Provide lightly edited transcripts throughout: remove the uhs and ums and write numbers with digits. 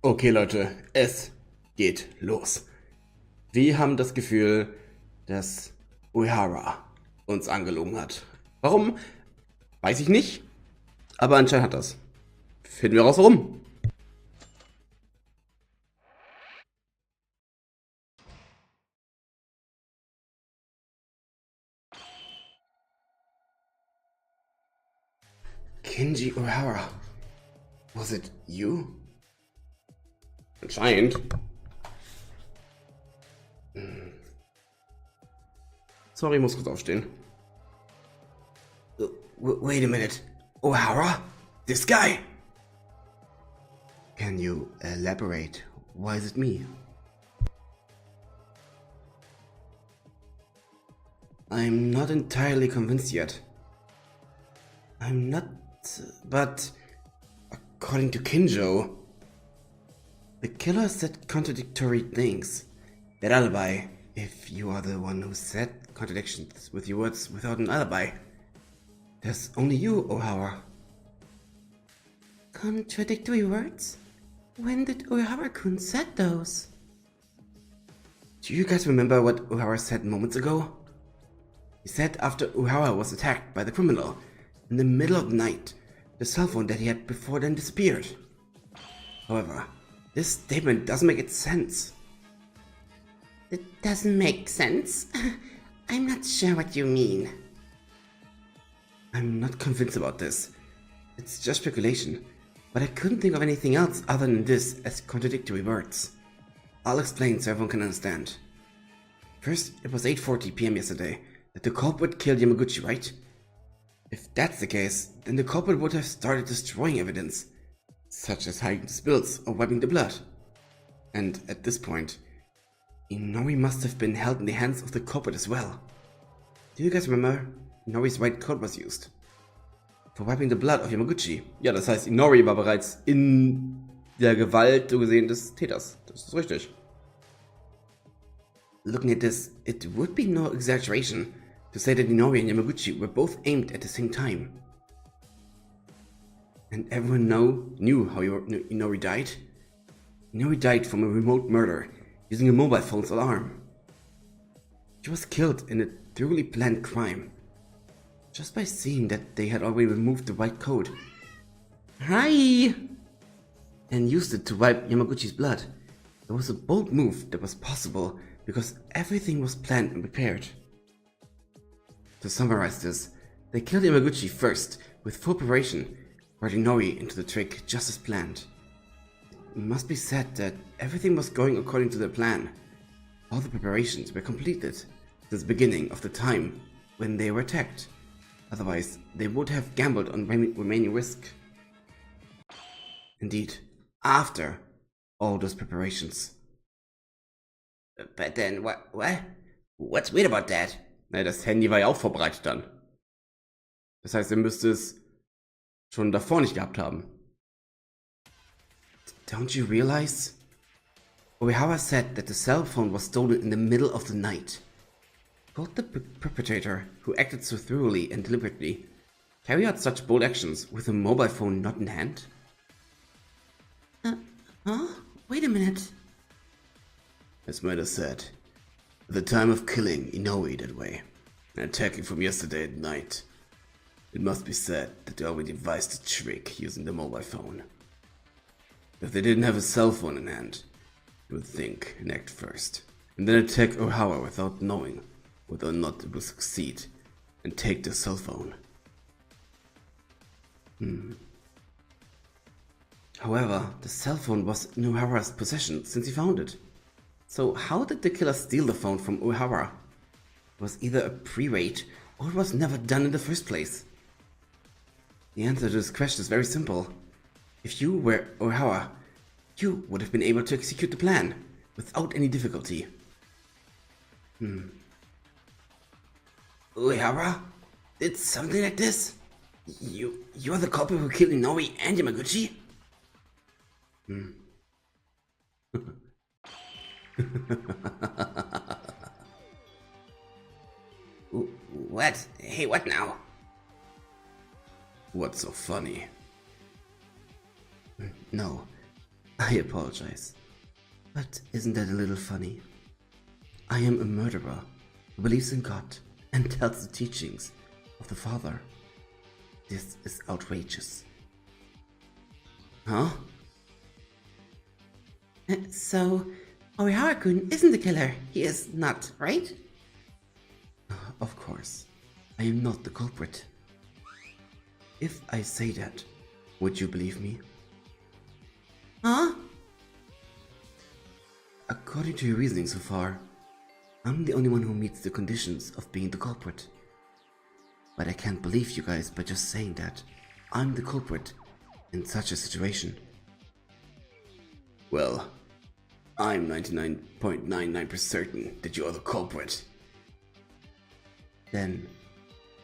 Okay Leute, es geht los. Wir haben das Gefühl, dass Uehara uns angelogen hat. Warum? Weiß ich nicht, aber anscheinend hat das. Finden wir raus, warum. Kenji Uehara. Was it you? Anscheinend. Sorry, ich muss kurz aufstehen. Wait a minute. Uehara? This guy? Can you elaborate? Why is it me? I'm not entirely convinced yet. I'm not, but according to Kinjo, the killer said contradictory things. That alibi, if you are the one who said contradictions with your words without an alibi, there's only you, Uehara. Contradictory words? When did Uehara-kun said those? Do you guys remember what Uehara said moments ago? He said after Uehara was attacked by the criminal, in the middle of the night, the cell phone that he had before then disappeared. However, this statement doesn't make sense. It doesn't make sense? I'm not sure what you mean. I'm not convinced about this. It's just speculation, but I couldn't think of anything else other than this as contradictory words. I'll explain so everyone can understand. First, it was 8:40 p.m. yesterday that the culprit killed Yamaguchi, right? If that's the case, then the culprit would have started destroying evidence, such as hiding the spills or wiping the blood. And at this point, Inori must have been held in the hands of the culprit as well. Do you guys remember? Inori's white coat was used for wiping the blood of Yamaguchi. Ja, das heißt, Inori war bereits in der Gewalt, so gesehen, des Täters. Das ist richtig. Looking at this, it would be no exaggeration to say that Inori and Yamaguchi were both aimed at the same time. And everyone knew how Inori died? Inori died from a remote murder using a mobile phone's alarm. She was killed in a thoroughly planned crime, just by seeing that they had already removed the white coat. Hi! And used it to wipe Yamaguchi's blood. It was a bold move that was possible because everything was planned and prepared. To summarize this, they killed Yamaguchi first, with full preparation, brought Inori into the trick just as planned. It must be said that everything was going according to their plan. All the preparations were completed since the beginning of the time when they were attacked. Otherwise, they would have gambled on remaining risk. Indeed, after all those preparations. But then, what? What's weird about that? Na, das Handy war ja auch vorbereitet dann. Das heißt, er müsste es schon davor nicht gehabt haben. Don't you realize? Uehara said that the cell phone was stolen in the middle of the night. Could the perpetrator, who acted so thoroughly and deliberately, carry out such bold actions with a mobile phone not in hand? Wait a minute. As Murder said, at the time of killing Inori that way, and attacking from yesterday at night, it must be said that they already devised a trick using the mobile phone. If they didn't have a cell phone in hand, they would think and act first, and then attack Uehara without knowing whether or not it will succeed, and take the cell phone. However, the cell phone was in Uehara's possession since he found it. So how did the killer steal the phone from Uehara? It was either a pre-raid, or it was never done in the first place. The answer to this question is very simple. If you were Uehara, you would have been able to execute the plan without any difficulty. Uehara? Did something like this? You're the culprit who killed Inori and Yamaguchi? What? Hey, what now? What's so funny? No, I apologize. But isn't that a little funny? I am a murderer who believes in God and tells the teachings of the Father. This is outrageous. Huh? So, Orihara-kun isn't the killer. He is not, right? Of course. I am not the culprit. If I say that, would you believe me? Huh? According to your reasoning so far, I'm the only one who meets the conditions of being the culprit. But I can't believe you guys by just saying that I'm the culprit in such a situation. Well, I'm 99.99% certain that you are the culprit. Then,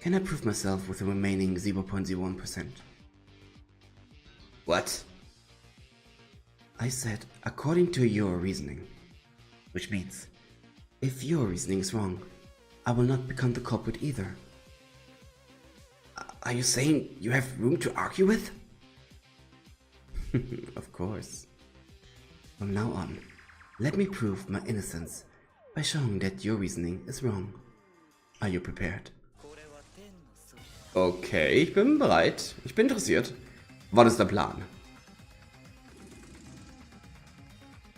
can I prove myself with the remaining 0.01%? What? I said, according to your reasoning. Which means, if your reasoning is wrong, I will not become the culprit either. Are you saying you have room to argue with? Of course. From now on, let me prove my innocence by showing that your reasoning is wrong. Are you prepared? Okay, ich bin bereit. Ich bin interessiert. Was ist der Plan?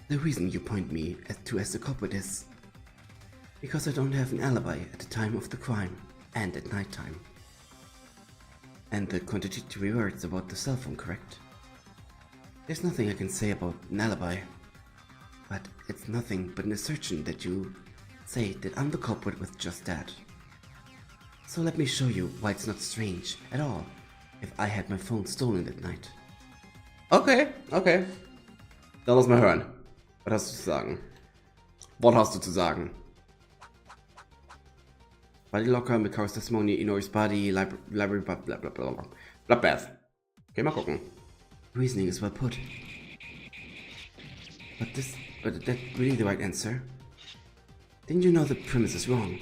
The reason you point me as the culprit is because I don't have an alibi at the time of the crime and at nighttime. And the contradictory words about the cell phone, correct? There's nothing I can say about an alibi, but it's nothing but an assertion that you say that I'm the culprit with just that. So let me show you why it's not strange at all if I had my phone stolen that night. Okay. Dann lass mal hören. Was hast du zu sagen? Was hast du zu sagen? Body locker, Mikaru's testimony, Inori's body, library, blah blah blah blah blah. Bloodbath. Okay, mal gucken. Reasoning is well put. But that's really the right answer? Didn't you know the premise is wrong?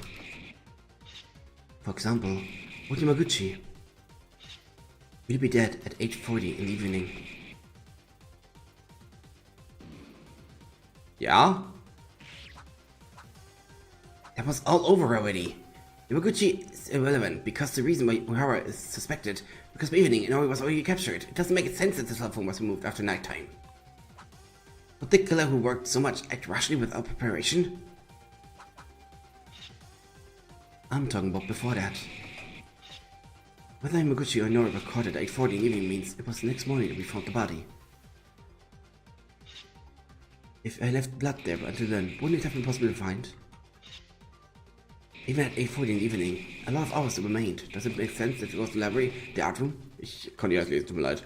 For example, Yamaguchi will be dead at 8:40 in the evening. Yeah? That was all over already. Yamaguchi is irrelevant because the reason why Uehara is suspected because by evening Inori was already captured. It doesn't make sense that the cell phone was removed after nighttime. Would the killer who worked so much act rashly without preparation? I'm talking about before that. Whether Yamaguchi or Inori were caught at 8:40 in the evening means it was the next morning that we found the body. If I left blood there until then, wouldn't it have been possible to find? Even at 8:40 in the evening, a lot of hours remained. Does it make sense that it was the library, the art room? Ich konnte nicht lesen, tut mir leid.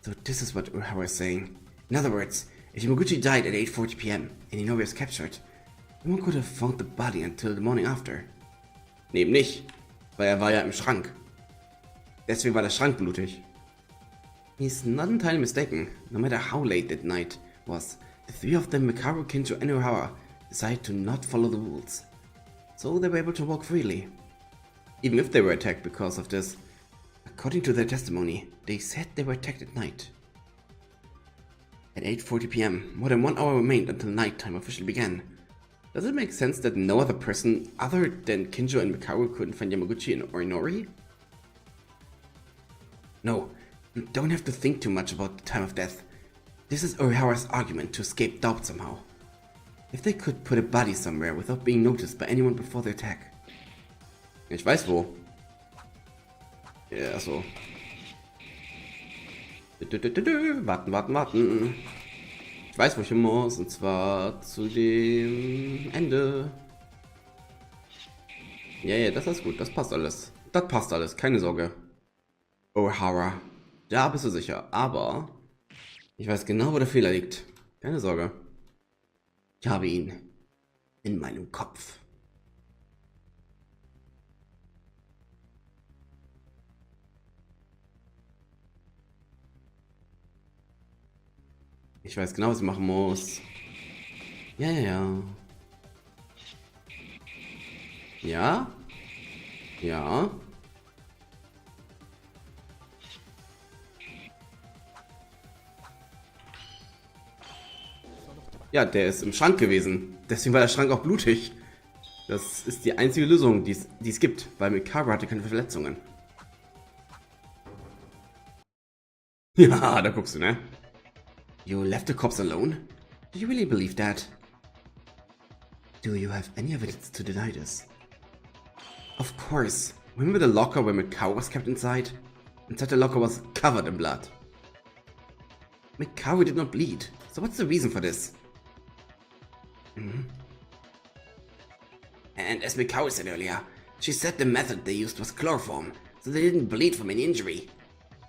So this is what Uehara is saying. In other words, if Yamaguchi died at 8:40 p.m. and Inori was captured, no one could have found the body until the morning after. Nee, eben nicht, weil war ja im Schrank. Deswegen war der Schrank blutig. He's not entirely mistaken. No matter how late that night was, the three of them, Mikaru, Kinjo, and Uehara, decided to not follow the rules. So they were able to walk freely. Even if they were attacked because of this. According to their testimony, they said they were attacked at night. At 8:40 p.m., more than 1 hour remained until nighttime officially began. Does it make sense that no other person other than Kinjo and Mikaru couldn't find Yamaguchi or Inori? No, you don't have to think too much about the time of death. This is Uehara's argument to escape doubt somehow. If they could put a body somewhere without being noticed by anyone before the attack. Ich weiß wo. Ja, so. Warten. Ich weiß, wo ich hin muss, und zwar zu dem Ende. Ja, das ist gut, das passt alles. Das passt alles, keine Sorge. Uehara. Da bist du sicher, aber ich weiß genau, wo der Fehler liegt. Keine Sorge. Ich habe ihn in meinem Kopf. Ich weiß genau, was ich machen muss. Ja. Ja, der ist im Schrank gewesen. Deswegen war der Schrank auch blutig. Das ist die einzige Lösung, die es gibt, weil Mikaro hatte keine Verletzungen. Ja, da guckst du, ne? You left the cops alone? Do you really believe that? Do you have any evidence to deny this? Of course. Remember the locker where Mikaro was kept inside? Inside the locker was covered in blood. Mikaro did not bleed, so what's the reason for this? And as Mikaro said earlier, she said the method they used was chloroform, so they didn't bleed from any injury.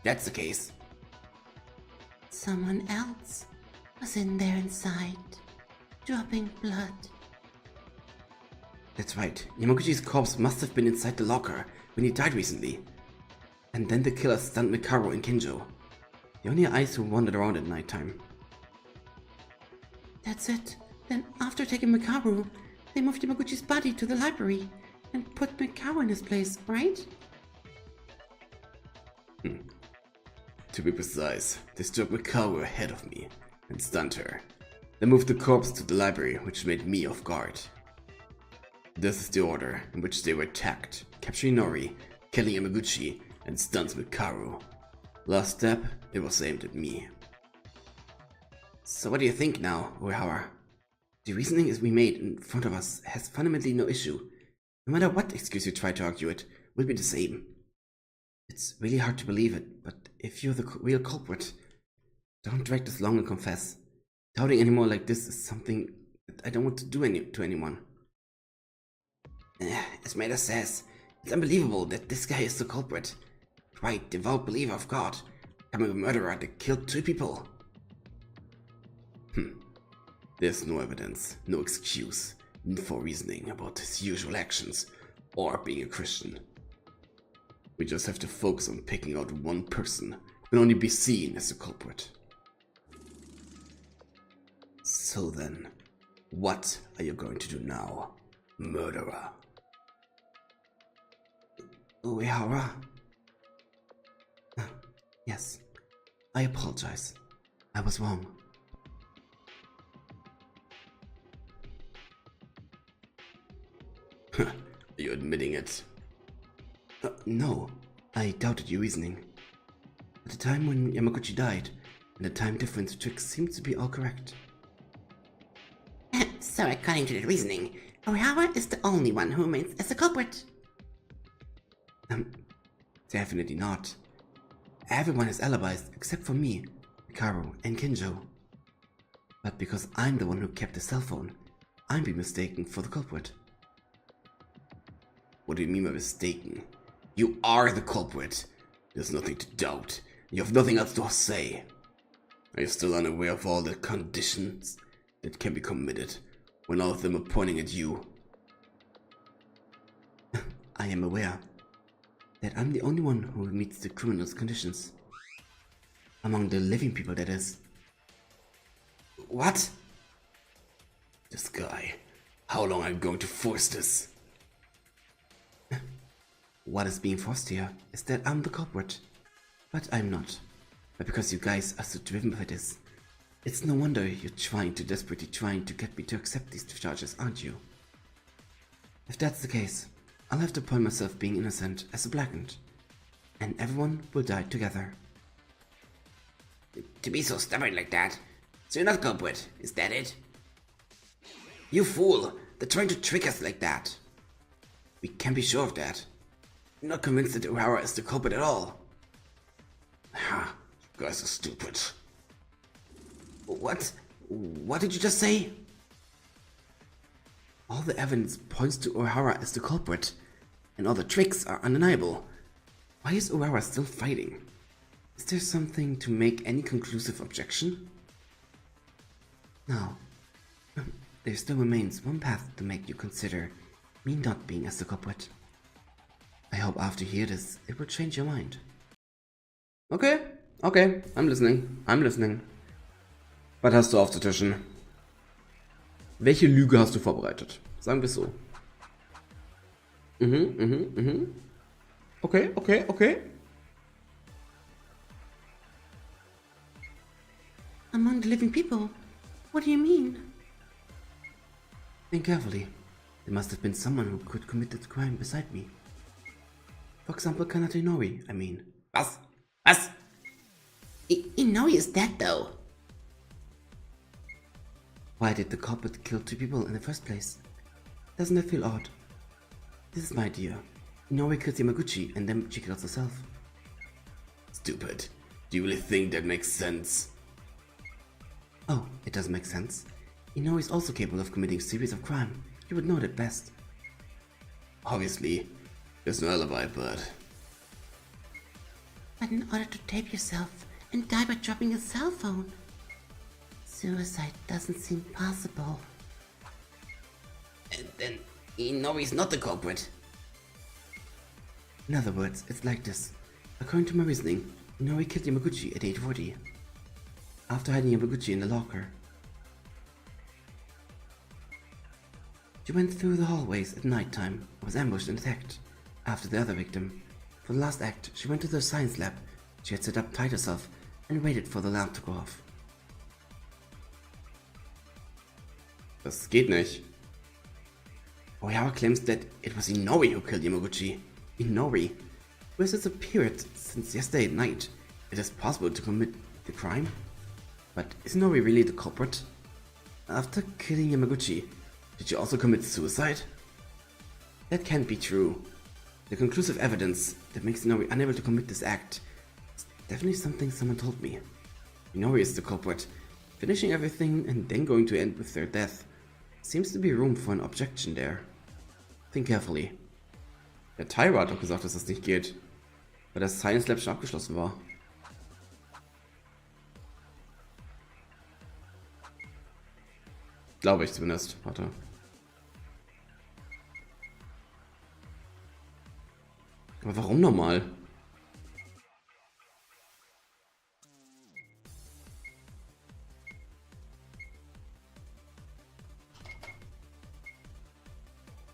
That's the case. Someone else was in there inside, dropping blood. That's right. Yamaguchi's corpse must have been inside the locker when he died recently. And then the killer stunned Mikaro and Kinjo, the only eyes who wandered around at nighttime. That's it. Then after taking Mikaro, they moved Yamaguchi's body to the library and put Mikaro in his place, right? To be precise, they struck Mikaro ahead of me and stunned her. They moved the corpse to the library, which made me off guard. This is the order in which they were attacked, capturing Nori, killing Yamaguchi, and stuns Mikaro. Last step, it was aimed at me. So what do you think now, Uehara? The reasoning is we made in front of us has fundamentally no issue. No matter what excuse you try to argue it, will be the same. It's really hard to believe it, but if you're the real culprit, don't drag this long and confess. Doubting anymore like this is something that I don't want to do to anyone. As Maida says, it's unbelievable that this guy is the culprit. Right, devout believer of God, becoming a murderer that killed 2 people. There's no evidence, no excuse for reasoning about his usual actions or being a Christian. We just have to focus on picking out one person who can only be seen as the culprit. So then, what are you going to do now, murderer? Uehara? Yes, I apologize. I was wrong. Are you admitting it? No, I doubted your reasoning. At the time when Yamaguchi died, and the time difference trick seemed to be all correct. So according to the reasoning, Uehara is the only one who remains as the culprit. Definitely not. Everyone has alibis except for me, Mikaro, and Kinjo. But because I'm the one who kept the cell phone, I'm being mistaken for the culprit. What do you mean by mistaken? You are the culprit. There's nothing to doubt. You have nothing else to say. Are you still unaware of all the conditions that can be committed when all of them are pointing at you? I am aware that I'm the only one who meets the criminal's conditions. Among the living people, that is. What? This guy. How long am I going to force this? What is being forced here is that I'm the culprit. But I'm not. But because you guys are so driven by this, it's no wonder you're desperately trying to get me to accept these charges, aren't you? If that's the case, I'll have to point myself being innocent as a blackened. And everyone will die together. To be so stubborn like that, so you're not culprit, is that it? You fool! They're trying to trick us like that. We can't be sure of that. I'm not convinced that Uehara is the culprit at all. Ha! You guys are stupid. What? What did you just say? All the evidence points to Uehara as the culprit, and all the tricks are undeniable. Why is Uehara still fighting? Is there something to make any conclusive objection? No. There still remains one path to make you consider me not being as the culprit. I hope after you hear this, it will change your mind. Okay, I'm listening. Was hast du aufzutischen? Welche Lüge hast du vorbereitet? Sagen wir es so. Okay. Among the living people? What do you mean? Think carefully. There must have been someone who could commit that crime beside me. For example, Kanata Inori, I mean. Was? Was? Inori is dead though. Why did the culprit kill 2 people in the first place? Doesn't that feel odd? This is my idea. Inori kills Yamaguchi and then she kills herself. Stupid. Do you really think that makes sense? Oh, it doesn't make sense. Inori is also capable of committing a series of crime. You would know that best. Obviously, there's no alibi, but... But in order to tape yourself and die by dropping a cell phone, suicide doesn't seem possible. And then Inori's not the culprit. In other words, it's like this. According to my reasoning, Inori killed Yamaguchi at 8:40. After hiding Yamaguchi in the locker. She went through the hallways at night time and was ambushed and attacked. After the other victim. For the last act, she went to the science lab she had set up, tied herself, and waited for the lamp to go off. Das geht nicht. Oyama claims that it was Inori who killed Yamaguchi. Inori, who has disappeared since yesterday at night. It is possible to commit the crime? But is Inori really the culprit? After killing Yamaguchi, did she also commit suicide? That can't be true. The conclusive evidence that makes Inori unable to commit this act is definitely something someone told me. Inori is the culprit, finishing everything and then going to end with their death. Seems to be room for an objection there. Think carefully. Der Tyra hat doch gesagt, dass das nicht geht, weil das Science Lab schon abgeschlossen war. Glaube ich zumindest. Warte. Aber warum nochmal?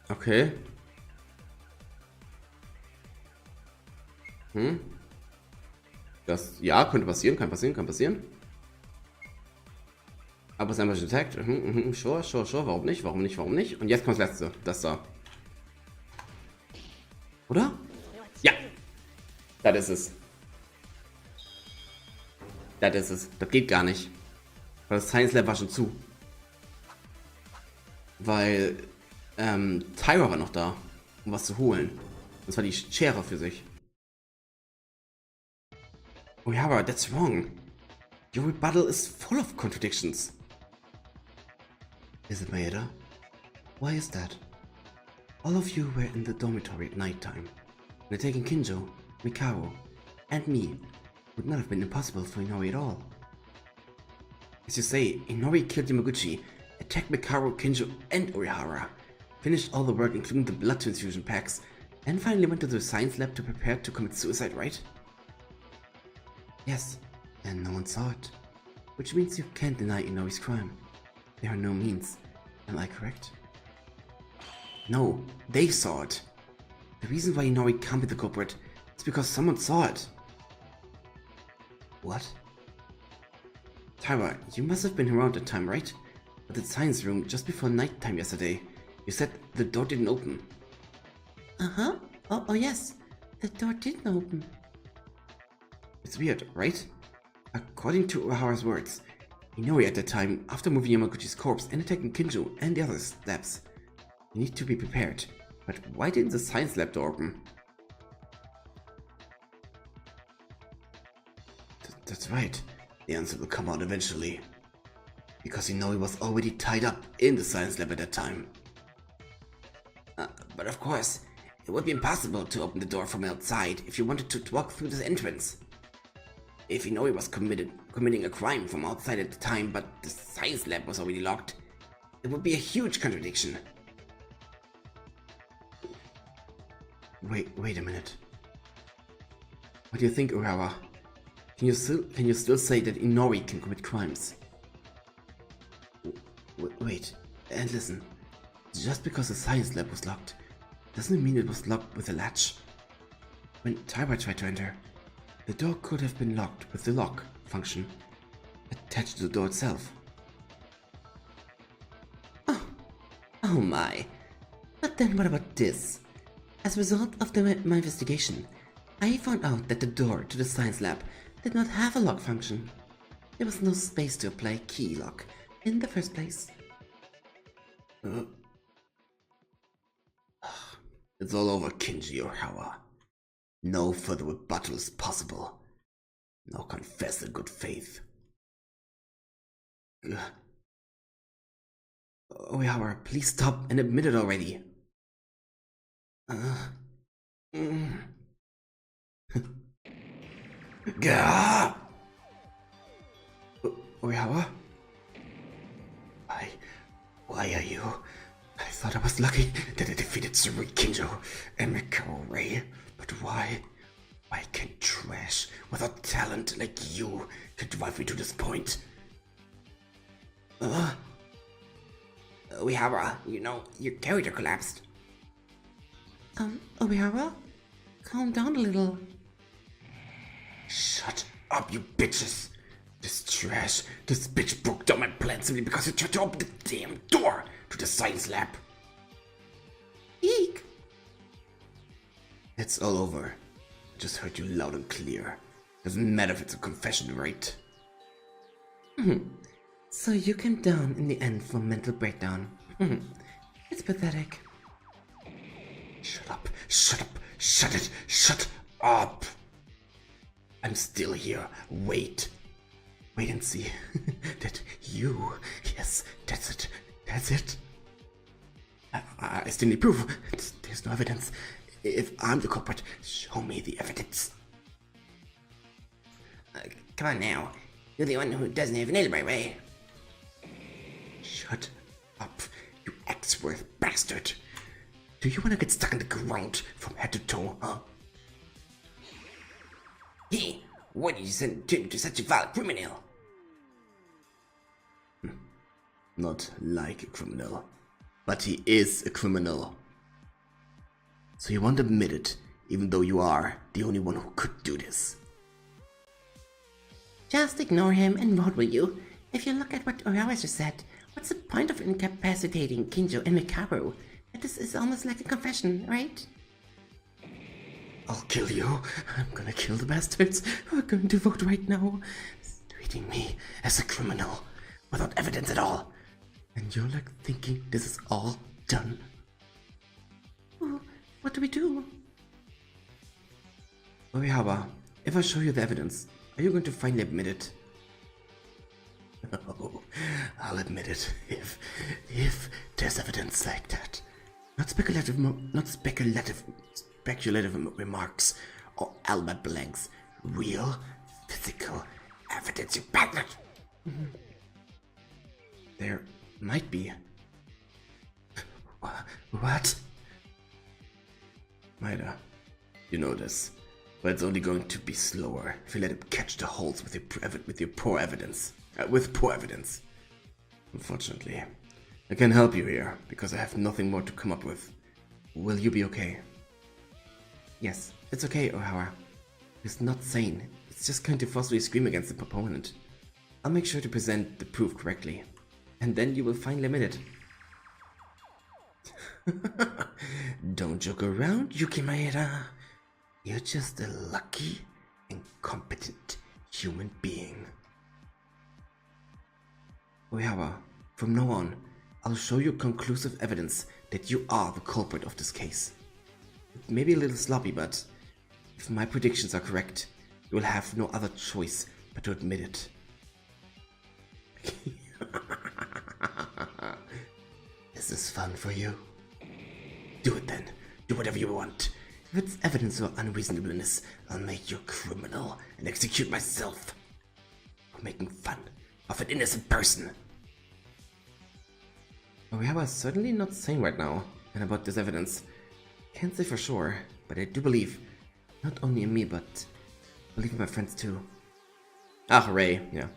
Okay. Das, ja, könnte passieren, kann passieren, kann passieren. Aber es ist einfach attacked. Sure, sure, sure. Warum nicht? Warum nicht? Warum nicht? Und jetzt kommt das letzte. Das da. Oder? Ja. Das ist es. Das ist es. Das geht gar nicht. Weil das Science Lab war schon zu. Weil Tyra war noch da, um was zu holen. Das war die Schere für sich. Oh ja, aber that's wrong. Your rebuttal is full of contradictions. Is it Maeda? Why is that? All of you were in the dormitory at night time. And taking Kinjo, Mikaro, and me would not have been impossible for Inori at all. As you say, Inori killed Yamaguchi, attacked Mikaro, Kinjo, and Orihara, finished all the work including the blood transfusion packs, and finally went to the science lab to prepare to commit suicide, right? Yes, and no one saw it. Which means you can't deny Inori's crime. There are no means. Am I correct? No, they saw it. The reason why Inori can't be the culprit is because someone saw it. What? Tyra, you must have been around that time, right? At the science room just before nighttime yesterday. You said the door didn't open. Uh-huh. Oh yes. The door didn't open. It's weird, right? According to Ohara's words, Inori at that time, after moving Yamaguchi's corpse and attacking Kinjo and the other labs, you need to be prepared. But why didn't the science lab door open? That's right. The answer will come out eventually. Because Inori was already tied up in the science lab at that time. But of course, it would be impossible to open the door from outside if you wanted to walk through this entrance. If Inori was committing a crime from outside at the time, but the science lab was already locked, it would be a huge contradiction. Wait a minute. What do you think, Urawa? Can you still say that Inori can commit crimes? Wait, and listen. Just because the science lab was locked, doesn't mean it was locked with a latch. When Tyra tried to enter, the door could have been locked with the lock function attached to the door itself. Oh, Oh my. But then what about this? As a result of my investigation, I found out that the door to the science lab did not have a lock function. There was no space to apply key lock in the first place. It's all over, Kinji Ohawa. No further rebuttal is possible. Now confess in good faith. Ohawa, please stop and admit it already. Gah! Ohawa? Why are you? I thought I was lucky that I defeated Tsuri Kinjo and Mikao Ray, but why? Why can trash without talent like you can drive me to this point? Ohawa, you know, your character collapsed. Obiara? Calm down a little. Shut up, you bitches! This bitch broke down my plan simply because you tried to open the damn door to the science lab. Eek! It's all over. I just heard you loud and clear. Doesn't matter if it's a confession, right? So you came down in the end from mental breakdown. It's pathetic. Shut up, shut up! I'm still here. Wait and see. That you, yes, that's it. I still need proof. There's no evidence. If I'm the culprit, show me the evidence. Come on now. You're the one who doesn't have an alibi, right? Shut up, you X-worth bastard. Do you want to get stuck in the ground from head to toe, huh? Hey, why did you send him to such a vile criminal? Not like a criminal, but he is a criminal. So you won't admit it, even though you are the only one who could do this. Just ignore him and vote, will you? If you look at what Orawa just said, what's the point of incapacitating Kinjo and Mikaru? This is almost like a confession, right? I'll kill you. I'm gonna kill the bastards who are going to vote right now, treating me as a criminal without evidence at all. And you're like thinking this is all done. Well, what do we do? Ohawa, if I show you the evidence, are you going to finally admit it? Oh, I'll admit it if there's evidence like that. Not speculative remarks or alibi blanks. Real, physical evidence, you bastard! There might be. What? Maida, you know this, but it's only going to be slower if you let him catch the holes with your poor evidence. With poor evidence. Unfortunately, I can't help you here because I have nothing more to come up with. Will you be okay? Yes, it's okay, Ohawa. It's not sane. It's just going to forcefully scream against the proponent. I'll make sure to present the proof correctly, and then you will finally admit it. Don't joke around, Yuki Maeda. You're just a lucky, incompetent human being. Ohawa, from now on, I'll show you conclusive evidence that you are the culprit of this case. It may be a little sloppy, but if my predictions are correct, you will have no other choice but to admit it. Is this fun for you? Do it then. Do whatever you want. If it's evidence of unreasonableness, I'll make you a criminal and execute myself for making fun of an innocent person. Ohawa is certainly not sane right now, and about this evidence. Can't say for sure, but I do believe, not only in me, but believe in my friends too. Ah, hooray, ja.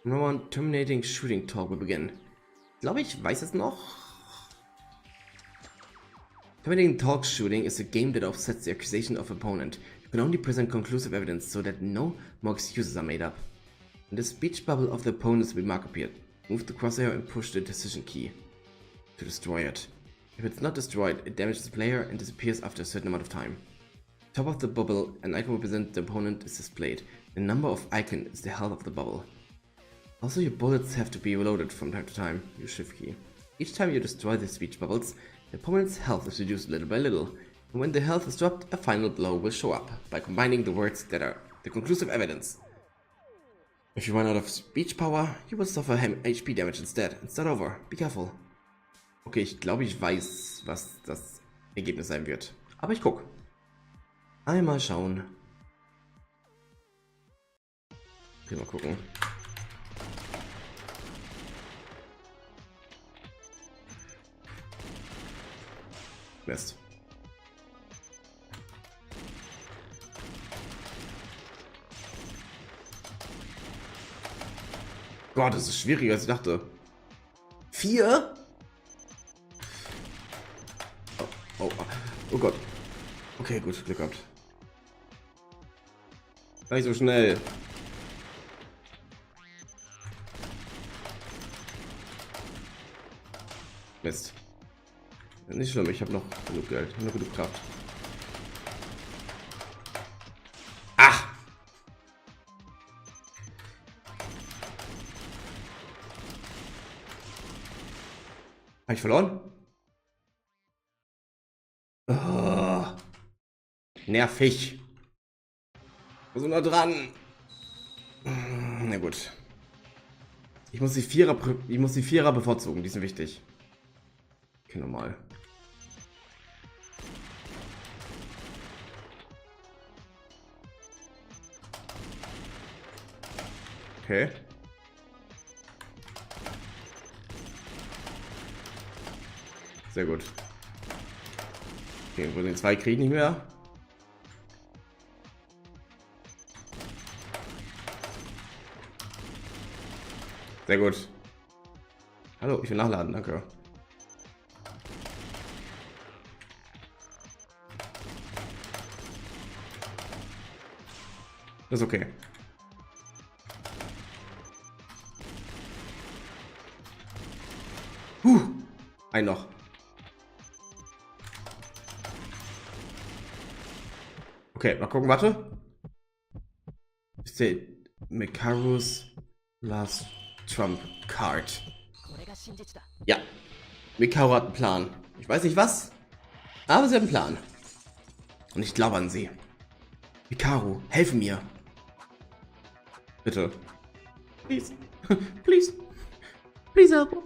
From now on, terminating shooting talk will begin. Ich glaube, ich weiß es noch. Terminating talk shooting is a game that offsets the accusation of opponent. You can only present conclusive evidence so that no more excuses are made up. In the speech bubble of the opponent's remark appeared. Move the crosshair and push the decision key. to destroy it. If it's not destroyed, it damages the player and disappears after a certain amount of time. Top of the bubble, an icon represents the opponent is displayed. The number of icon is the health of the bubble. Also, your bullets have to be reloaded from time to time. Use shift key. Each time you destroy the speech bubbles, the opponent's health is reduced little by little. And when the health is dropped, a final blow will show up by combining the words that are the conclusive evidence. If you run out of speech power, you will suffer HP damage instead and start over. Be careful. Okay, ich glaube, ich weiß, was das Ergebnis sein wird. Aber ich guck. Einmal schauen. Okay, mal gucken. Mist. Gott, das ist schwieriger als ich dachte. 4? Oh Gott. Okay, gut, Glück gehabt. Gar nicht so schnell. Mist. Nicht schlimm, ich habe noch genug Geld, noch genug Kraft. Ach! Habe ich verloren? Oh. Nervig. So nah dran. Na gut. Ich muss die Vierer bevorzugen, die sind wichtig. Okay, normal. Okay. Sehr gut. Okay, wo den 2 kriege ich nicht mehr. Sehr gut. Hallo, ich will nachladen, danke. Das ist okay. Ein noch. Okay, mal gucken, warte. Ist der Mikaru's Last Trump Card. Ja. Mikaru hat einen Plan. Ich weiß nicht was, aber sie hat einen Plan. Und ich glaube an sie. Mikaru, helfe mir. Bitte. Please. Please. Please help.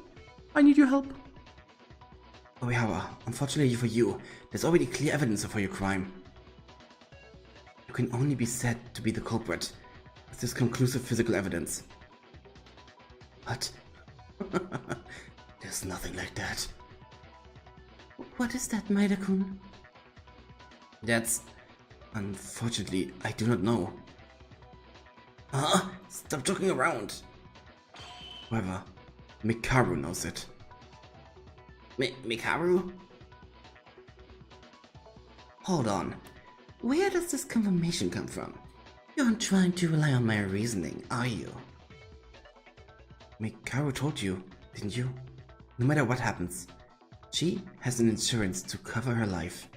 I need your help. Oh yeah, unfortunately for you, there's already clear evidence for your crime. You can only be said to be the culprit with this conclusive physical evidence. What? There's nothing like that. What is that, Maida-kun? That's... Unfortunately, I do not know. Stop joking around. However, Mikaru knows it. Mikaru? Hold on. Where does this confirmation come from? You aren't trying to rely on my reasoning, are you? Mikaru told you, didn't you? No matter what happens, she has an insurance to cover her life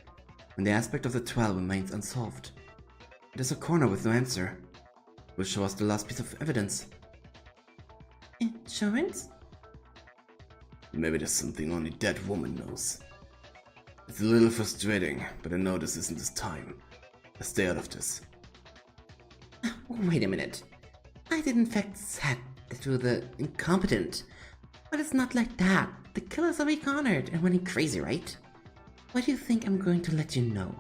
when the aspect of the trial remains unsolved. There's a corner with no answer. Will show us the last piece of evidence. Insurance? Maybe there's something only that woman knows. It's a little frustrating, but I know this isn't this time. Let's stay out of this. Wait a minute. I did in fact said that you're the incompetent. But it's not like that. The killers are cornered and running crazy, right? Why do you think I'm going to let you know?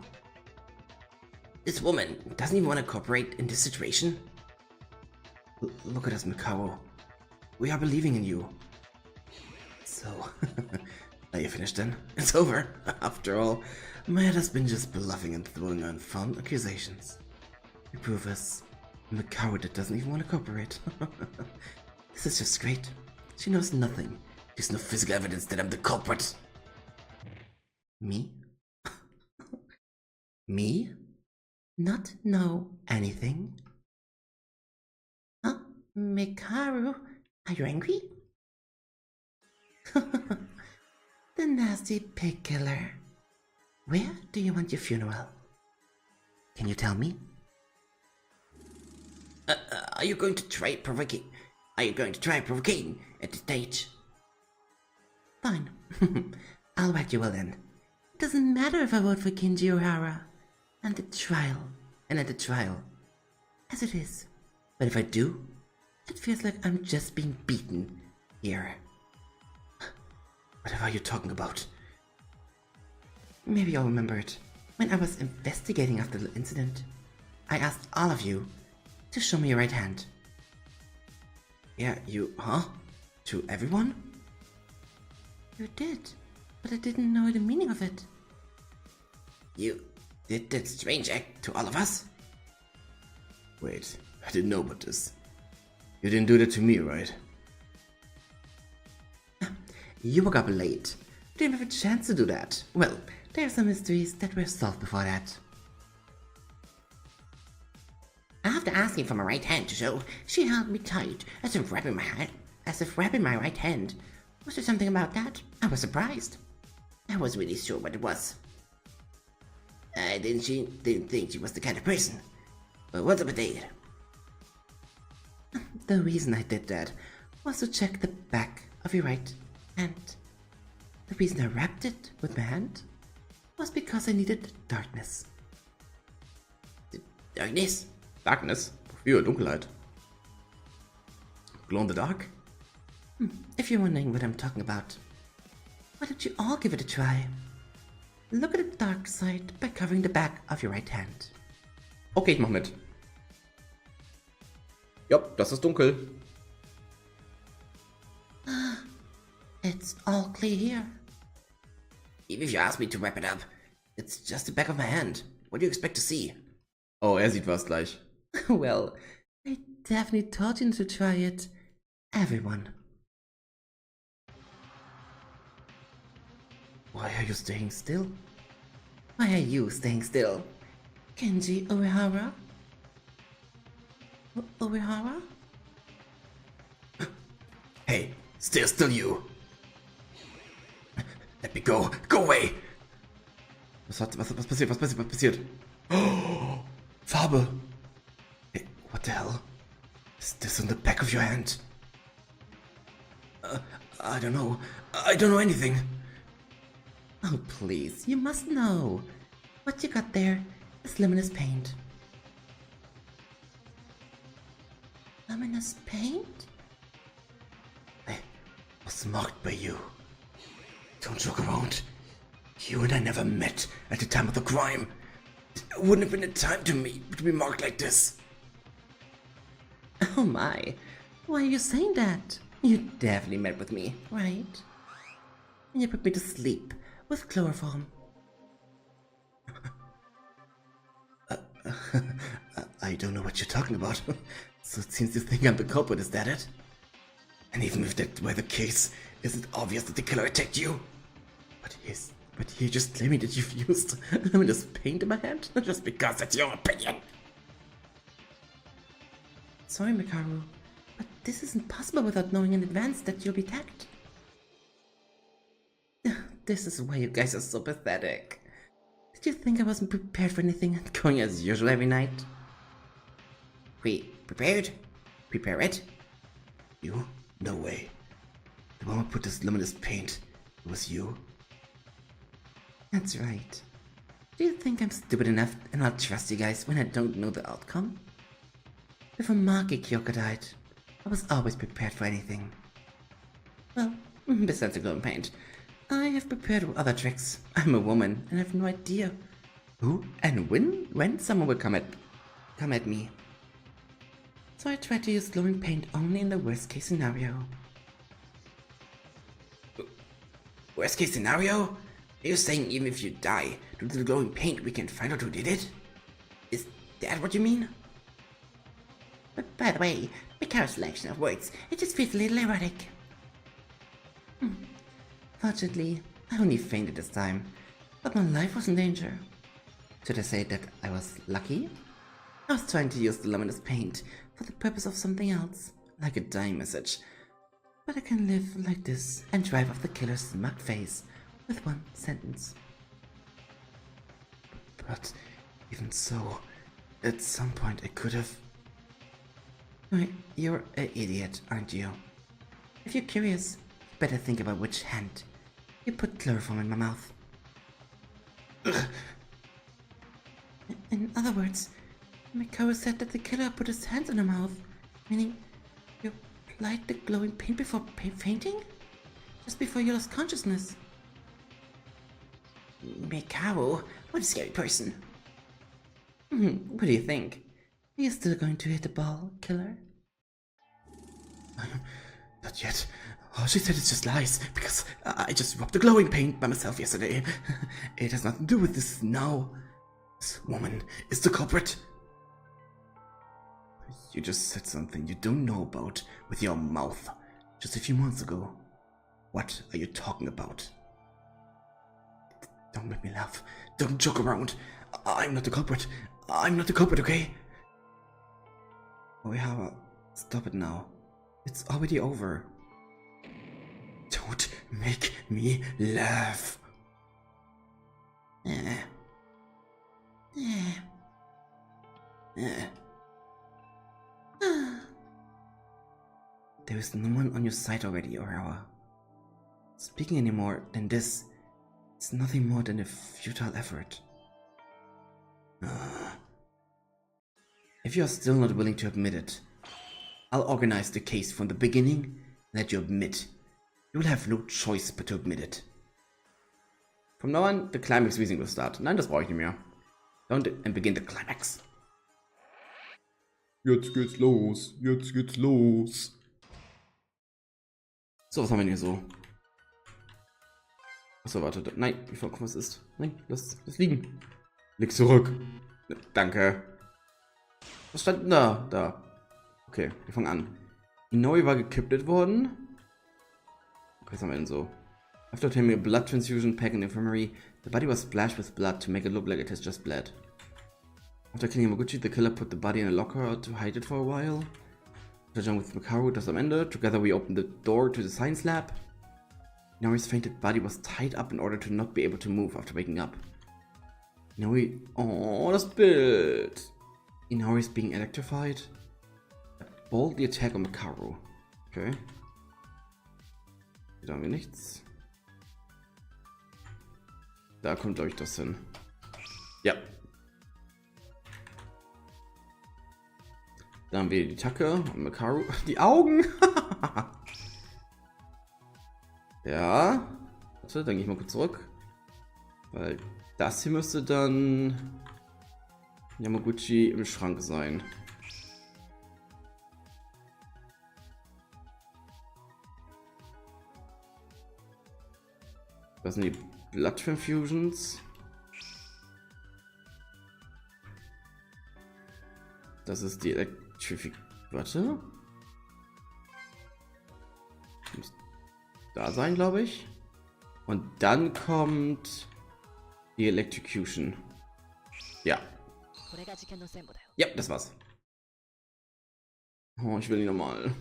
This woman doesn't even want to cooperate in this situation. Look at us, Mikaru. We are believing in you. So, are you finished then? It's over. After all, Matt has been just bluffing and throwing unfounded accusations. You prove us Mikaru that doesn't even want to cooperate. This is just great. She knows nothing. There's no physical evidence that I'm the culprit. Me? Me? Not know anything? Huh? Mikaru? Are you angry? The nasty pig killer. Where do you want your funeral? Can you tell me? Are you going to try provoking? Are you going to try provoking at this stage? Fine. I'll write you well then. It doesn't matter if I vote for Kinji or Hara. And at the trial. As it is. But if I do, it feels like I'm just being beaten here. What are you talking about? Maybe you'll remember it. When I was investigating after the incident, I asked all of you to show me your right hand. Yeah, huh? To everyone? You did, but I didn't know the meaning of it. You did that strange act to all of us? Wait, I didn't know about this. You didn't do that to me, right? You woke up late. You didn't have a chance to do that. Well, there are some mysteries that were solved before that. After asking for my right hand to show, she held me tight, as if wrapping my right hand. Was there something about that? I was surprised. I wasn't really sure what it was. I didn't think she was the kind of person. But what's up with that? The reason I did that was to check the back of your right hand. The reason I wrapped it with my hand was because I needed darkness. Darkness? Darkness? Wofür? Dunkelheit. Glow in the dark? If you're wondering what I'm talking about, why don't you all give it a try? Look at the dark side by covering the back of your right hand. Okay, ich mach mit. Ja, das ist dunkel. It's all clear here. Even if you ask me to wrap it up, it's just the back of my hand. What do you expect to see? Oh, sieht was gleich. Well, I definitely told you to try it. Everyone. Why are you staying still? Why are you staying still? Kenji Uehara? Uehara? Hey, stay still, you! Let me go! Go away! Was passiert? Oh, Farbe! Hey, what the hell? Is this on the back of your hand? I don't know. I don't know anything. Oh, please, you must know. What you got there is luminous paint. Luminous paint? I was marked by you. Don't joke around. You and I never met at the time of the crime. It wouldn't have been the time to be marked like this. Oh my, why are you saying that? You definitely met with me, right? And you put me to sleep with chloroform. I don't know what you're talking about. So it seems you think I'm the culprit, is that it? And even if that were the case, is it obvious that the killer attacked you? But you're just claiming that you've used luminous paint in my hand? Just because that's your opinion. Sorry, Mikaru, but this isn't possible without knowing in advance that you'll be attacked. This is why you guys are so pathetic. Did you think I wasn't prepared for anything and going as usual every night? Wait, prepared? Prepare it? You? No way. The one who put this luminous paint, it was you? That's right. Do you think I'm stupid enough and I'll trust you guys when I don't know the outcome? Before Maki Kyoko died, I was always prepared for anything. Well, besides the glowing paint, I have prepared other tricks. I'm a woman and I have no idea who and when someone will come at me. So I tried to use glowing paint only in the worst case scenario. Worst case scenario? Are you saying even if you die due to the glowing paint, we can find out who did it? Is that what you mean? But by the way, Mikaru's selection of words, it just feels a little erotic. Fortunately, I only fainted this time, but my life was in danger. Should I say that I was lucky? I was trying to use the luminous paint for the purpose of something else, like a dying message. But I can live like this and drive off the killer's smug face with one sentence. But even so, at some point I could have... Wait, you're an idiot, aren't you? If you're curious, you better think about which hand you put chloroform in my mouth. In other words, Mikao said that the killer put his hands in her mouth, meaning you applied the glowing paint before fainting? Just before you lost consciousness. Mikao, what a scary person. What do you think? Are you still going to hit the ball, killer? Not yet. Oh, she said it's just lies, because I just rubbed the glowing paint by myself yesterday. It has nothing to do with this now. This woman is the culprit. You just said something you don't know about with your mouth just a few months ago. What are you talking about? Don't make me laugh. Don't joke around. I'm not the culprit. I'm not the culprit, okay? Oihawa, stop it now. It's already over. Don't make me laugh. There is no one on your side already, Oihawa. Speaking any more than this, it's nothing more than a futile effort. If you are still not willing to admit it, I'll organize the case from the beginning and let you admit. You will have no choice but to admit it. From now on, the climax reasoning will start. Nein, das brauche ich nicht mehr. And begin the climax. Jetzt geht's los. Jetzt geht's los. So, was haben wir denn hier so? Achso, warte. Nein, wie vollkommen was ist. Nein, lass liegen. Leg zurück. Danke. Was stand denn da? Da. Okay, wir fangen an. Inoi war gekidnappt worden. Okay, was haben wir denn so? After obtaining a blood transfusion pack in the infirmary, the body was splashed with blood to make it look like it has just bled. After killing Yamaguchi, the killer put the body in a locker to hide it for a while. After joining with Mikaru, das am Ende. Together we opened the door to the science lab. Inori's fainted body was tied up in order to not be able to move after waking up. Inori... Oh, das Bild! Inori's being electrified. Boldly attack on Mikaru. Okay. Hier haben wir nichts. Da kommt, glaube ich, das hin. Ja. Da haben wir die Tacke und Mikaru. Die Augen! Ja. Warte, dann gehe ich mal kurz zurück. Weil das hier müsste dann Yamaguchi im Schrank sein. Das sind die Blood Transfusions. Das ist die Warte. Muss da sein, glaube ich. Und dann kommt die Electrocution. Ja. Ja, das war's. Oh, ich will die nochmal.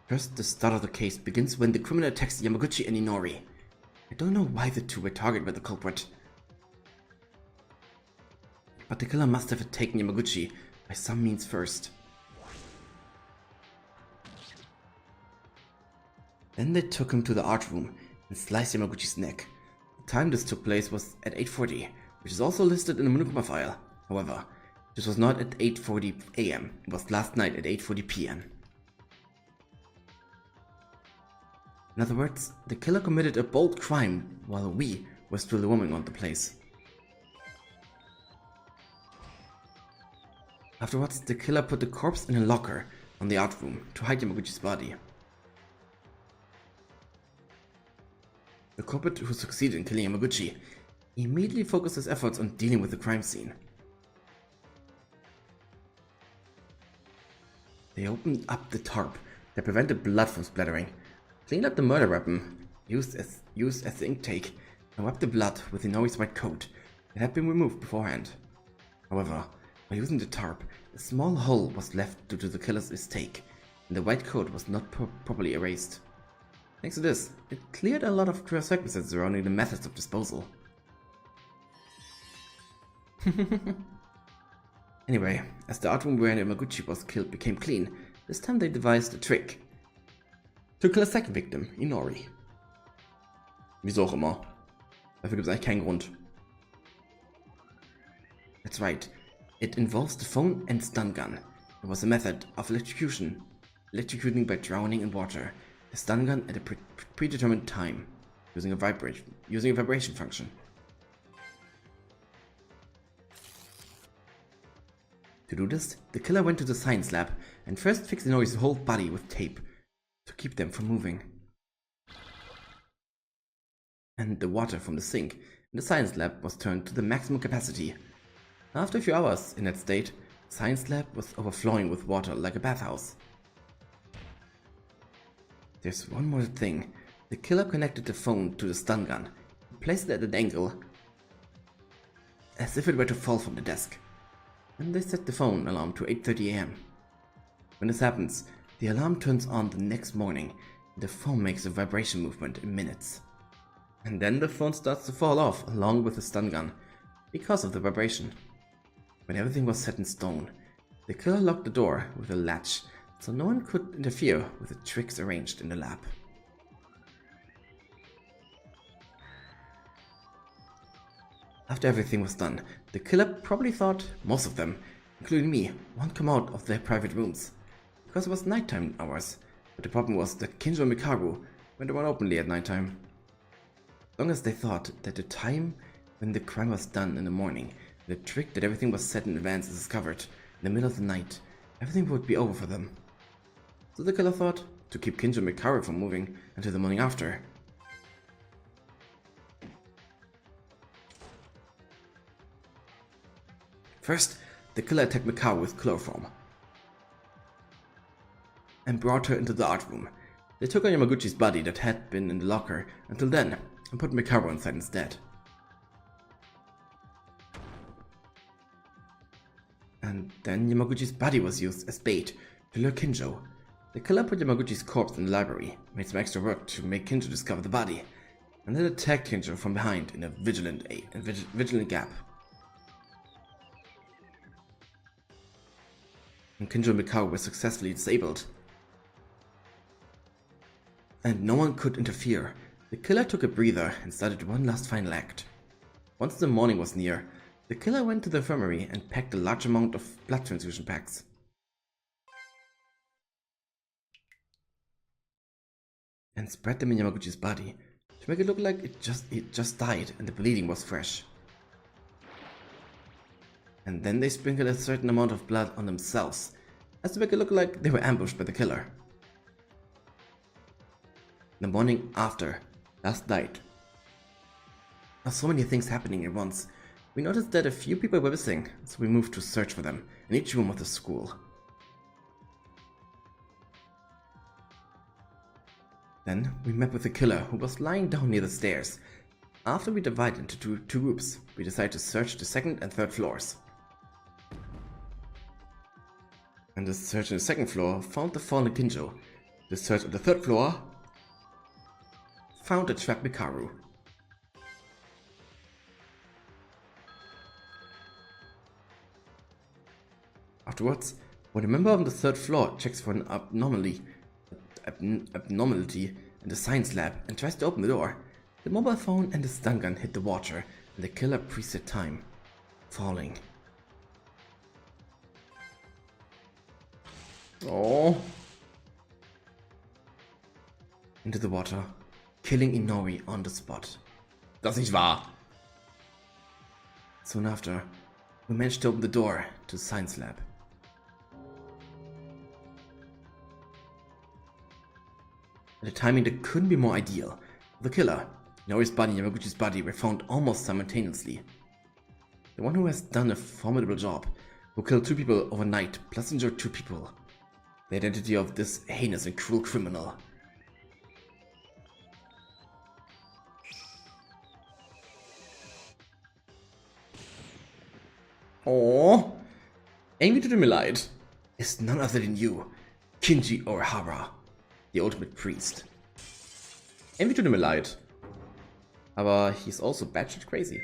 First, the start of the case begins when the criminal attacks Yamaguchi and Inori. I don't know why the two were targeted by the culprit. But the killer must have taken Yamaguchi by some means first. Then they took him to the art room and sliced Yamaguchi's neck. The time this took place was at 8:40, which is also listed in the Monokuma file. However, this was not at 8:40 AM, it was last night at 8:40 PM. In other words, the killer committed a bold crime while we were still roaming on the place. Afterwards, the killer put the corpse in a locker on the art room to hide Yamaguchi's body. The culprit who succeeded in killing Yamaguchi immediately focused his efforts on dealing with the crime scene. They opened up the tarp that prevented blood from splattering, cleaned up the murder weapon used as the intake, and wiped the blood with Inori's white coat that had been removed beforehand. However, by using the tarp, a small hole was left due to the killer's mistake, and the white coat was not properly erased. Thanks to this, it cleared a lot of circumstances surrounding the methods of disposal. Anyway, as the art room where Yamaguchi was killed became clean, this time they devised a trick. To kill a second victim, Inori. Wieso auch immer. Dafür gibt es eigentlich keinen Grund. That's right. It involves the phone and stun gun. It was a method of electrocuting by drowning in water. The stun gun at a predetermined time, using a vibration function. To do this, the killer went to the science lab and first fixed Inori's whole body with tape to keep them from moving. And the water from the sink in the science lab was turned to the maximum capacity. After a few hours in that state, the science lab was overflowing with water like a bathhouse. There's one more thing. The killer connected the phone to the stun gun, placed it at an angle, as if it were to fall from the desk. And they set the phone alarm to 8:30 AM. When this happens, the alarm turns on the next morning, and the phone makes a vibration movement in minutes. And then the phone starts to fall off along with the stun gun, because of the vibration. When everything was set in stone, the killer locked the door with a latch, so no one could interfere with the tricks arranged in the lab. After everything was done, the killer probably thought most of them, including me, won't come out of their private rooms, because it was nighttime hours, but the problem was that Kinjo and Mikaru went around openly at nighttime. As long as they thought that the time when the crime was done in the morning, the trick that everything was set in advance is discovered in the middle of the night, everything would be over for them. So the killer thought to keep Kinjo and Mikaru from moving until the morning after. First, the killer attacked Mikaru with chloroform and brought her into the art room. They took on Yamaguchi's body that had been in the locker until then and put Mikaru inside instead. And then Yamaguchi's body was used as bait to lure Kinjo. The killer put Yamaguchi's corpse in the library, made some extra work to make Kinjo discover the body, and then attacked Kinjo from behind in a vigilant gap. And Kinjo and Mikaru were successfully disabled. And no one could interfere. The killer took a breather and started one last final act. Once the morning was near, the killer went to the infirmary and packed a large amount of blood transfusion packs. And spread them in Yamaguchi's body to make it look like it just died and the bleeding was fresh. And then they sprinkled a certain amount of blood on themselves, as to make it look like they were ambushed by the killer. The morning after, last night, there were so many things happening at once. We noticed that a few people were missing, so we moved to search for them in each room of the school. Then we met with the killer, who was lying down near the stairs. After we divided into two groups, we decided to search the second and third floors. And the search on the second floor found the fallen Kinjo. The search on the third floor found the trapped Mikaru. Afterwards, when a member of the third floor checks for an abnormality in the science lab and tries to open the door, the mobile phone and the stun gun hit the water and the killer preset time, falling. Oh. Into the water, killing Inori on the spot. Das nicht wahr. Soon after, we managed to open the door to the science lab. The timing that couldn't be more ideal. The killer, Inori's body and Yamaguchi's body were found almost simultaneously. The one who has done a formidable job, who killed 2 people overnight plus injured 2 people. The identity of this heinous and cruel criminal. Oh, Amy tut mir leid. Is none other than you, Kinji Orihara, the ultimate priest. Irgendwie tut er mir leid. Aber he's also batshit crazy.